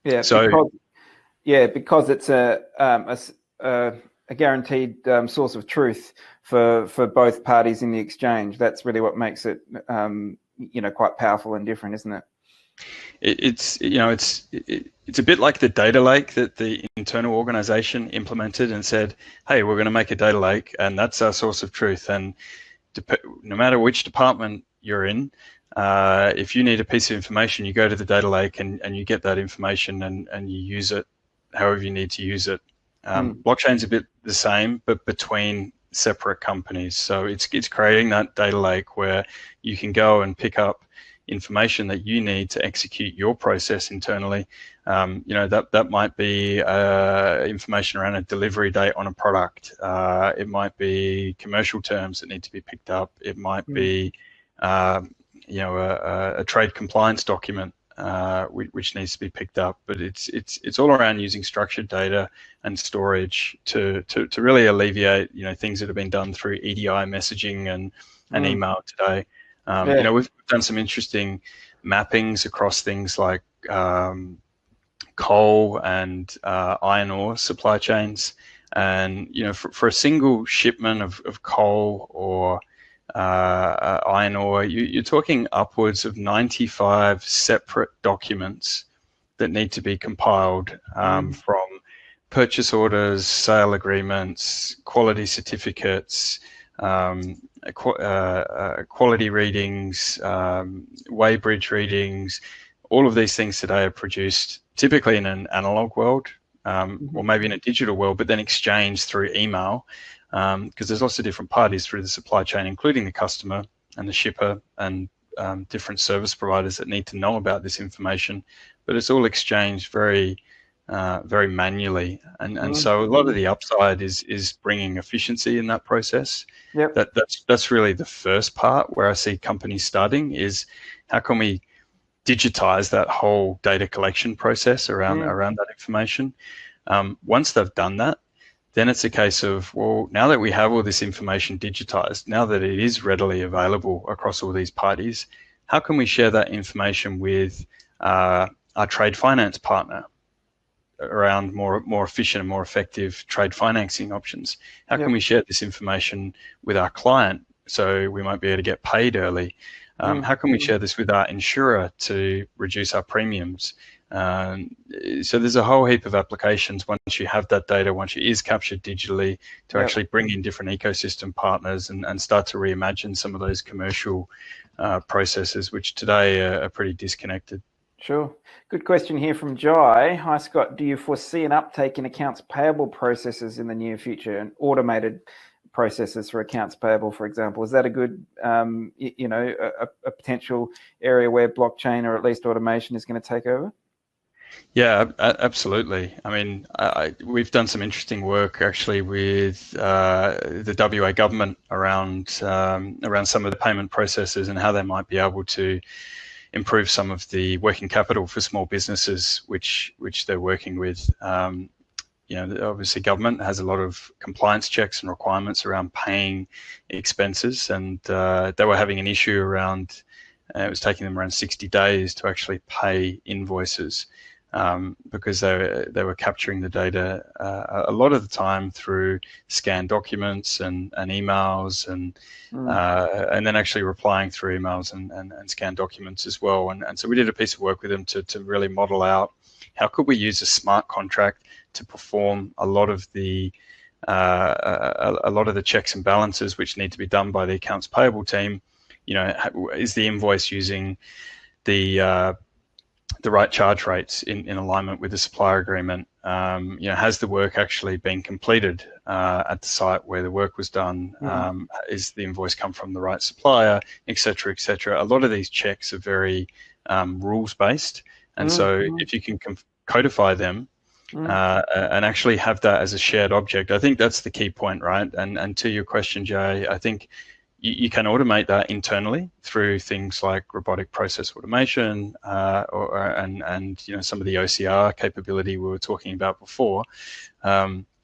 Yeah, So because it's a guaranteed source of truth for both parties in the exchange. That's really what makes it quite powerful and different, isn't it? it's a bit like the data lake that the internal organization implemented and said, hey, we're going to make a data lake and that's our source of truth. And no matter which department you're in, if you need a piece of information, you go to the data lake and you get that information and you use it however you need to use it. Blockchain's a bit the same, but between separate companies. So it's creating that data lake where you can go and pick up information that you need to execute your process internally. That might be information around a delivery date on a product. It might be commercial terms that need to be picked up. It might be a trade compliance document which needs to be picked up. But it's all around using structured data and storage to really alleviate things that have been done through EDI messaging and email today. We've done some interesting mappings across things like coal and iron ore supply chains. And, for a single shipment of coal or iron ore, you're talking upwards of 95 separate documents that need to be compiled from purchase orders, sale agreements, quality certificates, quality readings, weighbridge readings. All of these things today are produced typically in an analog world, or maybe in a digital world, but then exchanged through email, because there's lots of different parties through the supply chain, including the customer and the shipper and different service providers that need to know about this information. But it's all exchanged very manually, and so a lot of the upside is bringing efficiency in that process. That's really the first part where I see companies starting, is how can we digitize that whole data collection process around that information. Once they've done that, then it's a case of, well, now that we have all this information digitized, now that it is readily available across all these parties, how can we share that information with our trade finance partner around more efficient and more effective trade financing options? How can we share this information with our client so we might be able to get paid early? How can we share this with our insurer to reduce our premiums? So there's a whole heap of applications once you have that data, once it is captured digitally, to actually bring in different ecosystem partners and start to reimagine some of those commercial processes, which today are pretty disconnected. Sure. Good question here from Jai. Hi, Scott. Do you foresee an uptake in accounts payable processes in the near future, and automated processes for accounts payable, for example? Is that a good, a potential area where blockchain or at least automation is going to take over? Yeah, absolutely. I mean, we've done some interesting work actually with the WA government around some of the payment processes and how they might be able to improve some of the working capital for small businesses, which they're working with. Obviously government has a lot of compliance checks and requirements around paying expenses, and they were having an issue around, it was taking them around 60 days to actually pay invoices, because they were capturing the data a lot of the time through scanned documents and emails, and then actually replying through emails and scanned documents as well. And so we did a piece of work with them to really model out how could we use a smart contract to perform a lot of the checks and balances which need to be done by the accounts payable team. Is the invoice using the right charge rates in alignment with the supplier agreement? Has the work actually been completed at the site where the work was done? Is the invoice come from the right supplier, et cetera, et cetera? A lot of these checks are very rules-based, and so if you can codify them and actually have that as a shared object, I think that's the key point, right? And to your question, Jay, I think you can automate that internally through things like robotic process automation, and some of the OCR capability we were talking about before.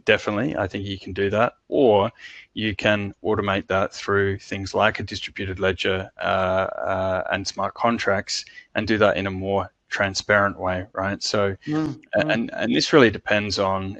Definitely, I think you can do that, or you can automate that through things like a distributed ledger and smart contracts, and do that in a more transparent way, right? So, Mm. and this really depends on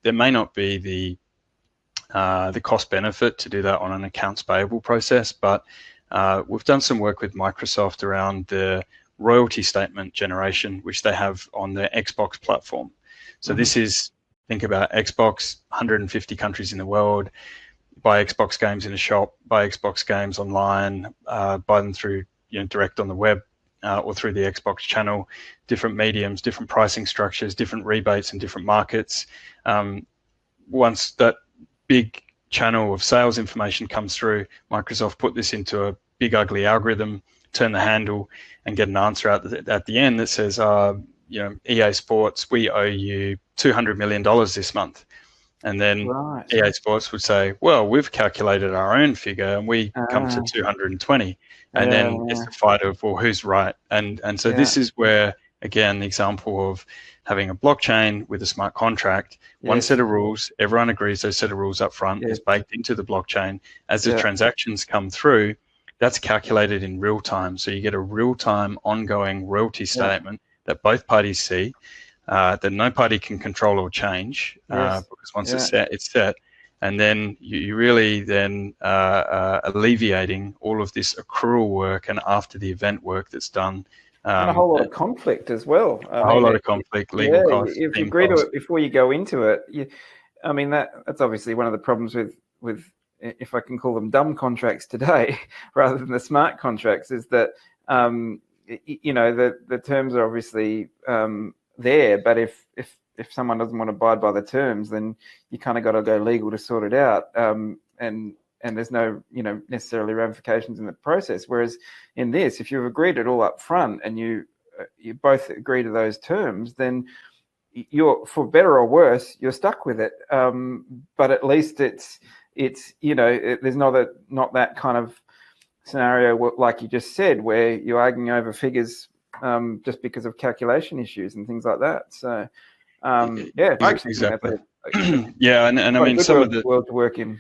there may not be the cost benefit to do that on an accounts payable process, but we've done some work with Microsoft around the royalty statement generation, which they have on their Xbox platform. So this is, think about Xbox, 150 countries in the world, buy Xbox games in a shop, buy Xbox games online, buy them through direct on the web or through the Xbox channel, different mediums, different pricing structures, different rebates in different markets. Once that big channel of sales information comes through, Microsoft put this into a big ugly algorithm, turn the handle, and get an answer at the end that says, EA Sports, we owe you $200 million this month. And then EA Sports would say, well, we've calculated our own figure and we come to 220. And then it's the fight of, well, who's right? And so this is where, again, the example of having a blockchain with a smart contract, one set of rules, everyone agrees those set of rules up front, is baked into the blockchain. As the transactions come through, that's calculated in real time. So you get a real-time ongoing royalty statement that both parties see, that no party can control or change, because once it's set. And then you really then alleviating all of this accrual work and after the event work that's done. And a whole lot of conflict as well. A whole lot of conflict, legal costs. If you agree to it before you go into it, that's obviously one of the problems with, if I can call them dumb contracts today, rather than the smart contracts, is that the terms are obviously there, but if someone doesn't want to abide by the terms, then you kind of got to go legal to sort it out, and there's no necessarily ramifications in the process. Whereas in this, if you've agreed it all up front and you both agree to those terms, then you're, for better or worse, you're stuck with it. But at least it's there's not that kind of scenario like you just said, where you're arguing over figures just because of calculation issues and things like that. So exactly. Yeah, and I mean, some of the world to work in.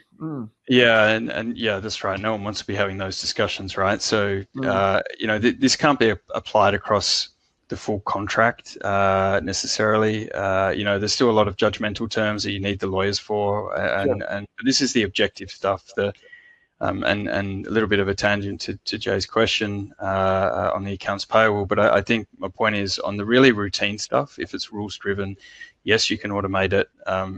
Yeah, and that's right. No one wants to be having those discussions, right? So this can't be applied across the full contract necessarily. There's still a lot of judgmental terms that you need the lawyers for, and this is the objective stuff. And a little bit of a tangent to Jay's question on the accounts payable, but I think my point is on the really routine stuff, if it's rules driven, yes, you can automate it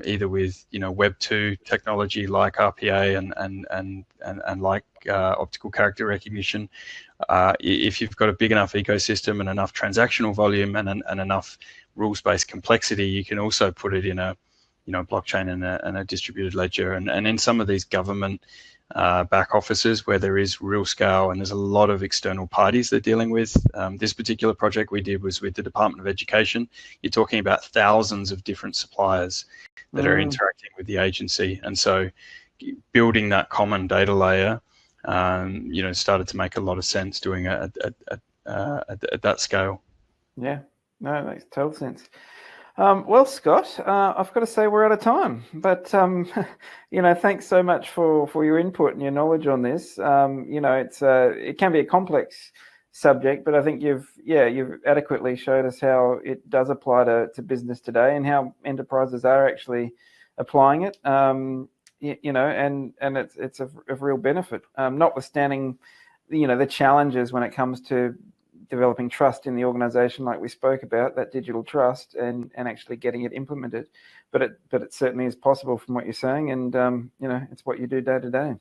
either with Web 2 technology like RPA and like optical character recognition. If you've got a big enough ecosystem and enough transactional volume and enough rules-based complexity, you can also put it in a blockchain and a distributed ledger, and in some of these government back offices where there is real scale and there's a lot of external parties they're dealing with. This particular project we did was with the Department of Education. You're talking about thousands of different suppliers that are interacting with the agency, and so building that common data layer started to make a lot of sense doing it at that scale. Yeah, no, it makes total sense. Well, Scott, I've got to say we're out of time, but thanks so much for your input and your knowledge on this. It can be a complex subject, but I think you've adequately showed us how it does apply to business today and how enterprises are actually applying it. And it's of real benefit, notwithstanding the challenges when it comes to developing trust in the organization, like we spoke about, that digital trust, and actually getting it implemented. But it certainly is possible from what you're saying, and it's what you do day to day.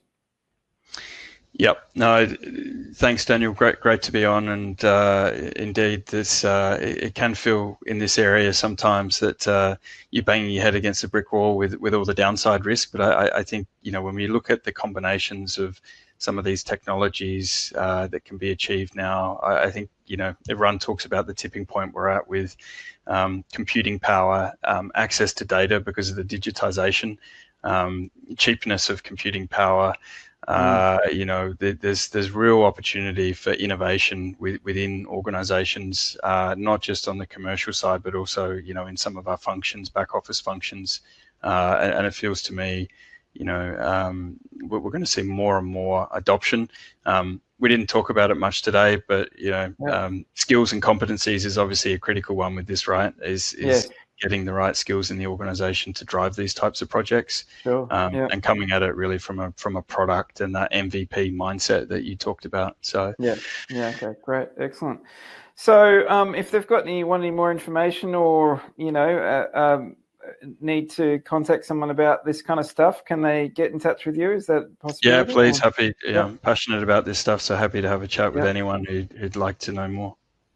Yep. No, thanks, Daniel. Great to be on. And indeed, this it can feel in this area sometimes that you're banging your head against a brick wall with all the downside risk. But I think when we look at the combinations of some of these technologies that can be achieved now, I think everyone talks about the tipping point we're at with computing power, access to data because of the digitization, cheapness of computing power. There's real opportunity for innovation within organizations, not just on the commercial side, but also in some of our functions, back office functions. And it feels to me we're going to see more and more adoption. We didn't talk about it much today, but skills and competencies is obviously a critical one with this, right? Is getting the right skills in the organization to drive these types of projects, and coming at it really from a product and that MVP mindset that you talked about. So okay, great, excellent. So if they've got any more information, or need to contact someone about this kind of stuff, can they get in touch with you? Is that possible? Yeah, please. Happy. I'm passionate about this stuff, so happy to have a chat with anyone who'd like to know more.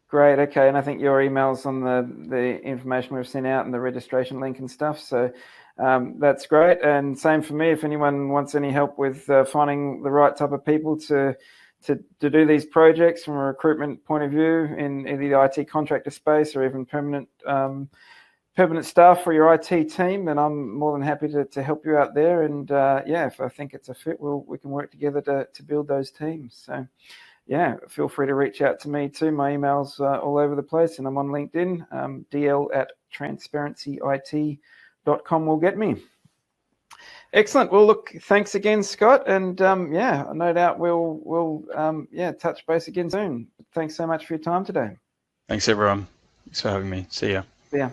Great. Okay, and I think your email's on the information we've sent out and the registration link and stuff. So that's great. And same for me. If anyone wants any help with finding the right type of people to do these projects from a recruitment point of view in either the IT contractor space or even permanent staff for your IT team, then I'm more than happy to help you out there. And if I think it's a fit, we can work together to build those teams. So feel free to reach out to me too. My email's all over the place, and I'm on LinkedIn. dl@transparencyit.com will get me. Excellent. Well, look, thanks again, Scott. And no doubt we'll touch base again soon. Thanks so much for your time today. Thanks, everyone. Thanks for having me. See ya. Yeah.